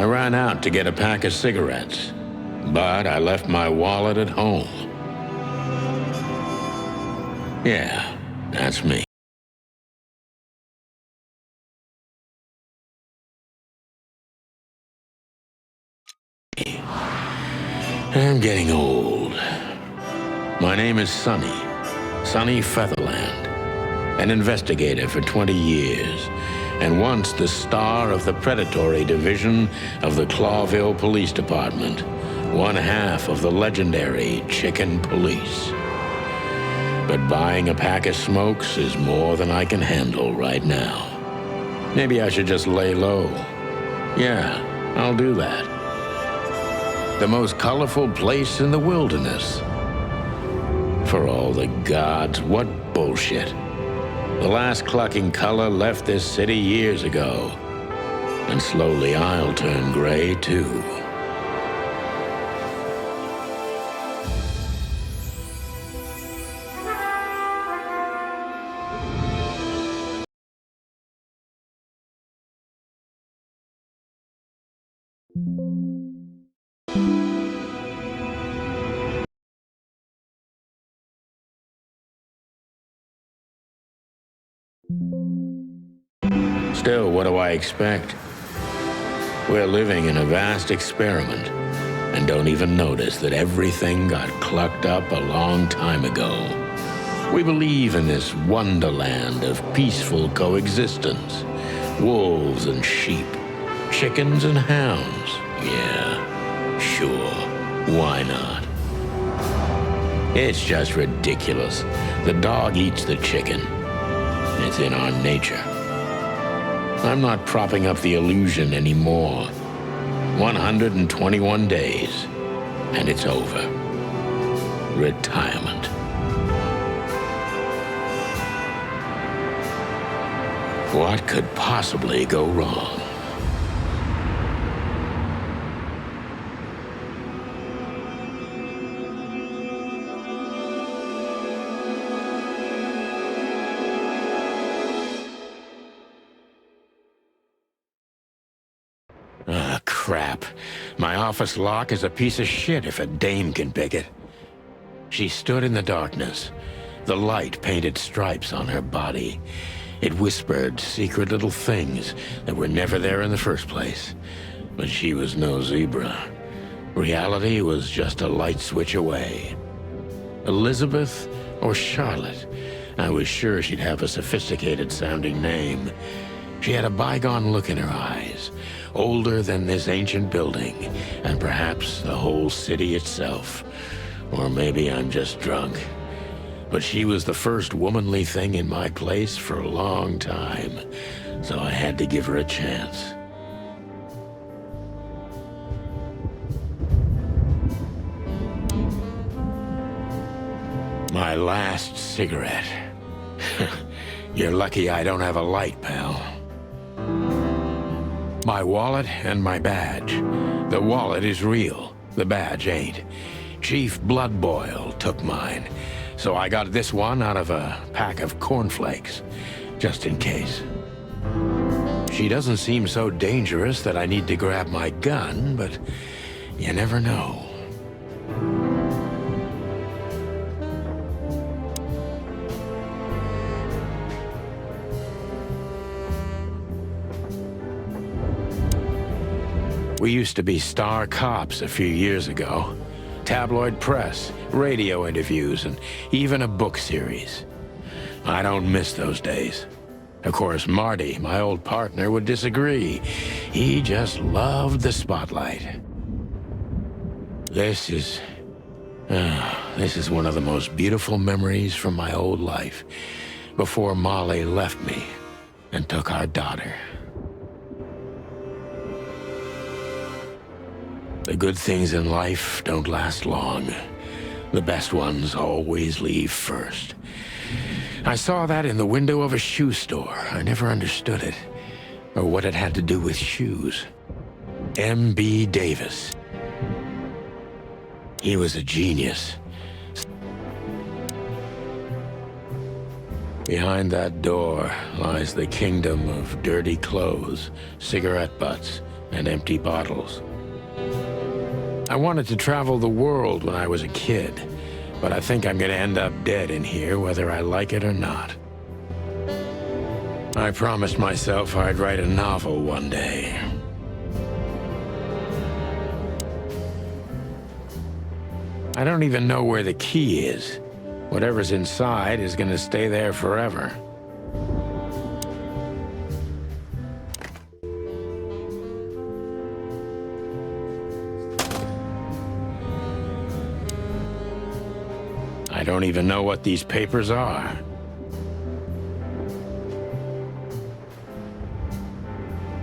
I ran out to get a pack of cigarettes, but I left my wallet at home. Yeah, that's me. I'm getting old. My name is Sonny Featherland, an investigator for 20 years, and once the star of the predatory division of the Clawville Police Department, one half of the legendary Chicken Police. But buying a pack of smokes is more than I can handle right now. Maybe I should just lay low. Yeah, I'll do that. The most colorful place in the wilderness. For all the gods, what bullshit. The last clucking color left this city years ago. And slowly I'll turn gray too. Still, what do I expect? We're living in a vast experiment and don't even notice that everything got clucked up a long time ago. We believe in this wonderland of peaceful coexistence. Wolves and sheep, chickens and hounds. Yeah, sure, why not? It's just ridiculous. The dog eats the chicken. It's in our nature. I'm not propping up the illusion anymore. 121 days, and it's over. Retirement. What could possibly go wrong? Ah, crap. My office lock is a piece of shit if a dame can pick it. She stood in the darkness. The light painted stripes on her body. It whispered secret little things that were never there in the first place. But she was no zebra. Reality was just a light switch away. Elizabeth or Charlotte? I was sure she'd have a sophisticated-sounding name. She had a bygone look in her eyes, older than this ancient building, and perhaps the whole city itself. Or maybe I'm just drunk. But she was the first womanly thing in my place for a long time, so I had to give her a chance. My last cigarette. You're lucky I don't have a light, pal. My wallet and my badge. The wallet is real. The badge ain't. Chief Bloodboil took mine, so I got this one out of a pack of cornflakes, just in case. She doesn't seem so dangerous that I need to grab my gun, but you never know. We used to be star cops a few years ago. Tabloid press, radio interviews, and even a book series. I don't miss those days. Of course, Marty, my old partner, would disagree. He just loved the spotlight. This is one of the most beautiful memories from my old life, before Molly left me and took our daughter. The good things in life don't last long. The best ones always leave first. I saw that in the window of a shoe store. I never understood it, or what it had to do with shoes. M.B. Davis. He was a genius. Behind that door lies the kingdom of dirty clothes, cigarette butts, and empty bottles. I wanted to travel the world when I was a kid, but I think I'm gonna end up dead in here whether I like it or not. I promised myself I'd write a novel one day. I don't even know where the key is. Whatever's inside is gonna stay there forever. I don't even know what these papers are.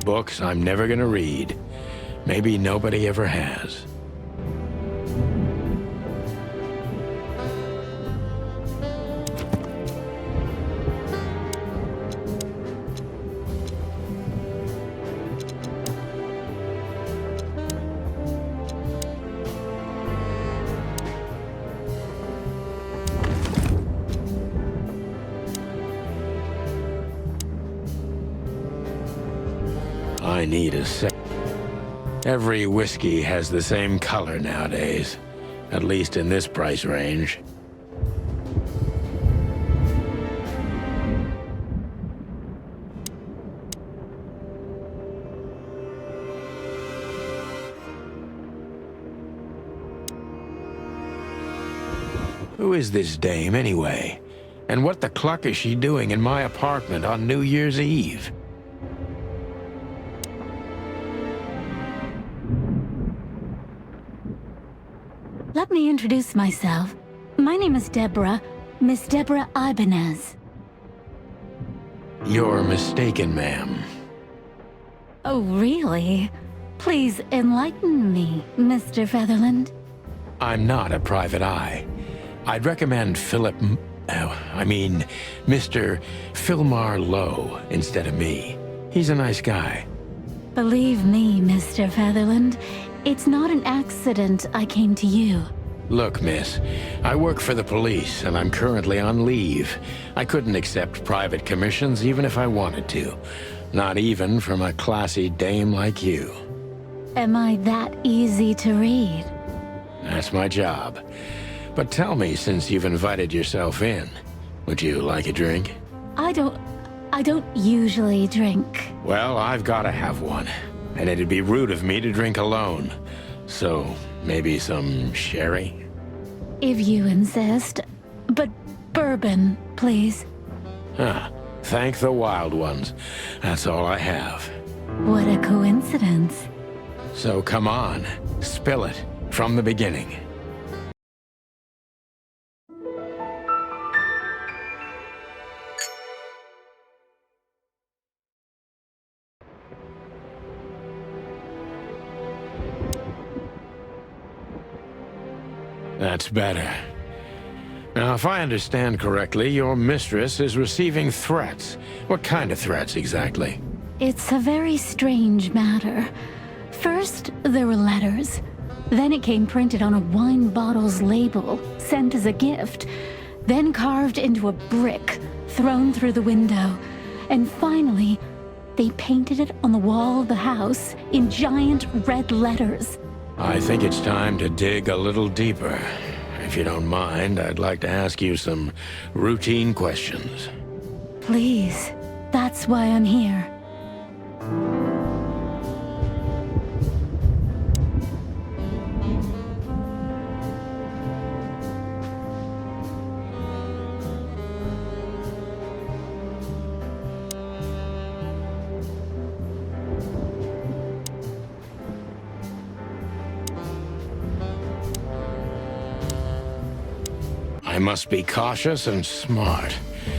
Books I'm never gonna read. Maybe nobody ever has. I need a sec. Every whiskey has the same color nowadays, at least in this price range. Who is this dame, anyway? And what the cluck is she doing in my apartment on New Year's Eve? Let me introduce myself. My name is Deborah, Miss Deborah Ibanez. You're mistaken, ma'am. Oh, really? Please enlighten me, Mr. Featherland. I'm not a private eye. I'd recommend Mr. Philmar Lowe instead of me. He's a nice guy. Believe me, Mr. Featherland, it's not an accident I came to you. Look, miss, I work for the police, and I'm currently on leave. I couldn't accept private commissions even if I wanted to. Not even from a classy dame like you. Am I that easy to read? That's my job. But tell me, since you've invited yourself in, would you like a drink? I don't usually drink. Well, I've gotta have one. And it'd be rude of me to drink alone. So, maybe some sherry? If you insist. But bourbon, please. Huh. Thank the wild ones. That's all I have. What a coincidence. So come on, spill it from the beginning. That's better. Now, if I understand correctly, your mistress is receiving threats. What kind of threats, exactly? It's a very strange matter. First, there were letters. Then it came printed on a wine bottle's label, sent as a gift. Then carved into a brick, thrown through the window. And finally, they painted it on the wall of the house in giant red letters. I think it's time to dig a little deeper. If you don't mind, I'd like to ask you some routine questions. Please, that's why I'm here. I must be cautious and smart.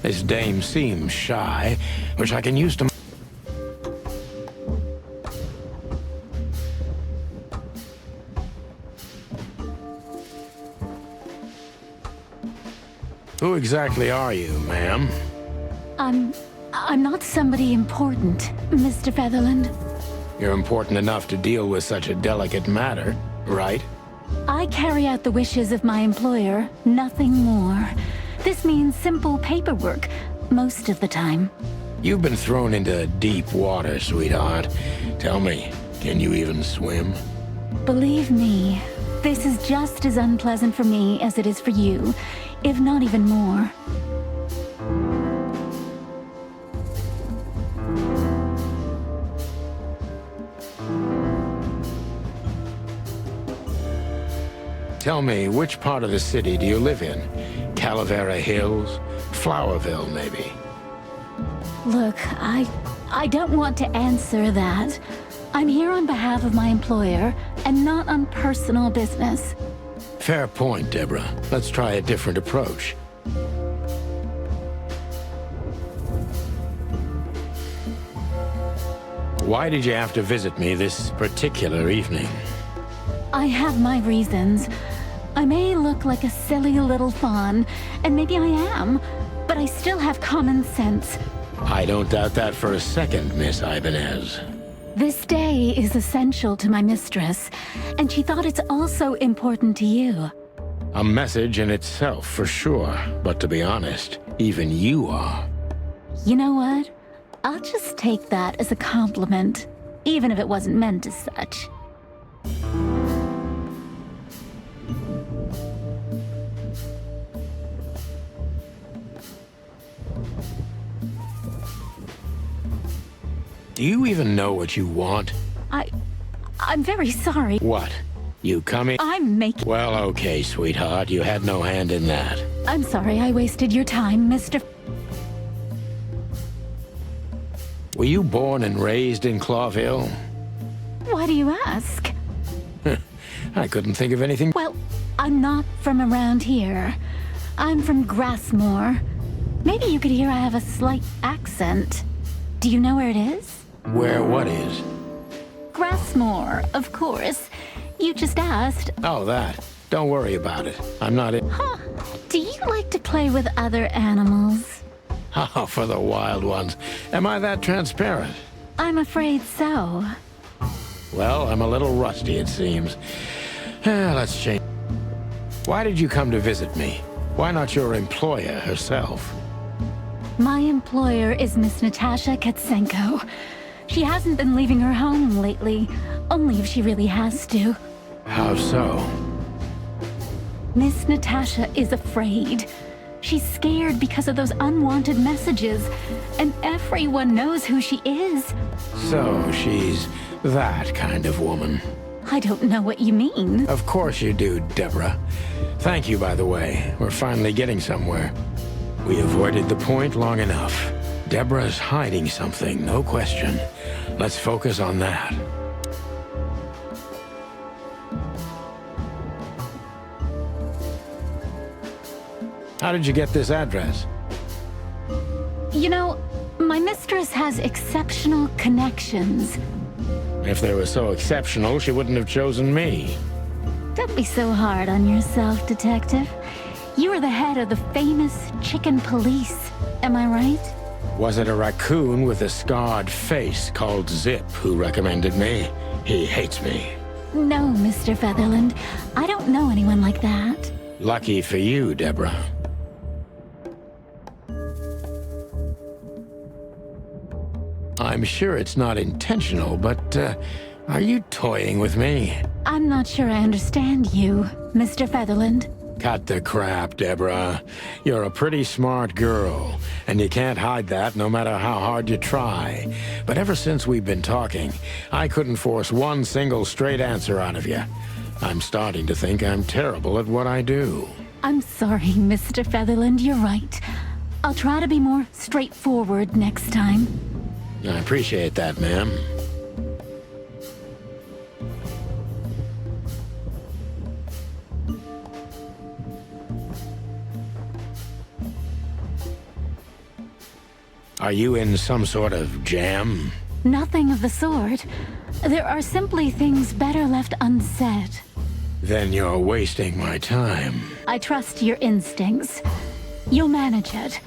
This dame seems shy, which I can use to... Who exactly are you, ma'am? I'm not somebody important, Mr. Featherland. You're important enough to deal with such a delicate matter, right? I carry out the wishes of my employer, nothing more. This means simple paperwork, most of the time. You've been thrown into deep water, sweetheart. Tell me, Can you even swim? Believe me, this is just as unpleasant for me as it is for you, if not even more. Tell me, which part of the city do you live in? Calavera Hills? Flowerville, maybe? Look, I don't want to answer that. I'm here on behalf of my employer, and not on personal business. Fair point, Deborah. Let's try a different approach. Why did you have to visit me this particular evening? I have my reasons. I may look like a silly little fawn, and maybe I am, but I still have common sense. I don't doubt that for a second, Miss Ibanez. This day is essential to my mistress, and she thought it's also important to you. A message in itself, for sure. But to be honest, even you are. You know what? I'll just take that as a compliment, even if it wasn't meant as such. Do you even know what you want? I'm very sorry. What? You coming? I'm making... Well, okay, sweetheart. You had no hand in that. I'm sorry I wasted your time, Mr. Were you born and raised in Clawville? Why do you ask? I couldn't think of anything. Well, I'm not from around here. I'm from Grassmore. Maybe you could hear I have a slight accent. Do you know where it is? Where what is? Grassmore, of course. You just asked. Oh, that. Don't worry about it. I'm not in... Huh. Do you like to play with other animals? Oh, for the wild ones. Am I that transparent? I'm afraid so. Well, I'm a little rusty, it seems. Let's change. Why did you come to visit me? Why not your employer herself? My employer is Miss Natasha Katsenko. She hasn't been leaving her home lately, only if she really has to. How so? Miss Natasha is afraid. She's scared because of those unwanted messages, and everyone knows who she is. So she's that kind of woman. I don't know what you mean. Of course you do, Deborah. Thank you, by the way. We're finally getting somewhere. We avoided the point long enough. Deborah's hiding something, no question. Let's focus on that. How did you get this address? You know, my mistress has exceptional connections. If they were so exceptional, she wouldn't have chosen me. Don't be so hard on yourself, Detective. You are the head of the famous chicken police, am I right? Was it a raccoon with a scarred face called Zip who recommended me? He hates me. No, Mr. Featherland. I don't know anyone like that. Lucky for you, Deborah. I'm sure it's not intentional, but, are you toying with me? I'm not sure I understand you, Mr. Featherland. Cut the crap, Deborah. You're a pretty smart girl, and you can't hide that no matter how hard you try. But ever since we've been talking, I couldn't force one single straight answer out of you. I'm starting to think I'm terrible at what I do. I'm sorry, Mr. Featherland, you're right. I'll try to be more straightforward next time. I appreciate that, ma'am. Are you in some sort of jam? Nothing of the sort. There are simply things better left unsaid. Then you're wasting my time. I trust your instincts. You'll manage it.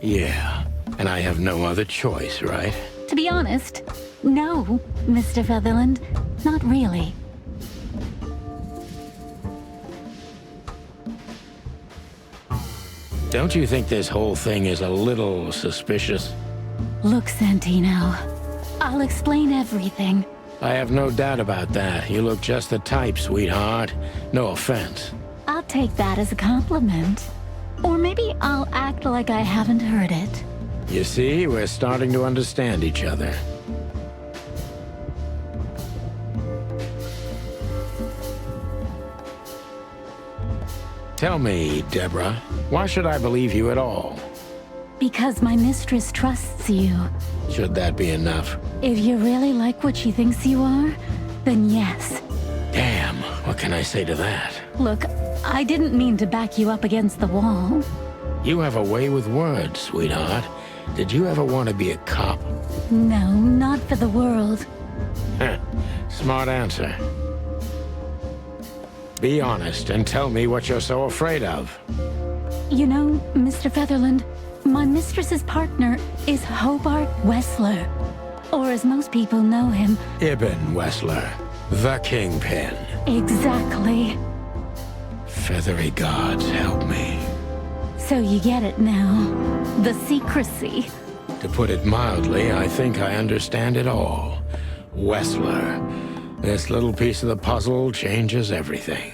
Yeah, and I have no other choice, right? To be honest, no, Mr. Featherland. Not really. Don't you think this whole thing is a little suspicious? Look, Santino, I'll explain everything. I have no doubt about that. You look just the type, sweetheart. No offense. I'll take that as a compliment. Or maybe I'll act like I haven't heard it. You see, we're starting to understand each other. Tell me, Deborah, why should I believe you at all? Because my mistress trusts you. Should that be enough? If you really like what she thinks you are, then yes. Damn, what can I say to that? Look, I didn't mean to back you up against the wall. You have a way with words, sweetheart. Did you ever want to be a cop? No, not for the world. Heh, smart answer. Be honest and tell me what you're so afraid of. You know, Mr. Featherland, my mistress's partner is Hobart Wessler. Or as most people know him... Ibn Wessler, the Kingpin. Exactly. Feathery gods, help me. So you get it now. The secrecy. To put it mildly, I think I understand it all. Wessler. This little piece of the puzzle changes everything.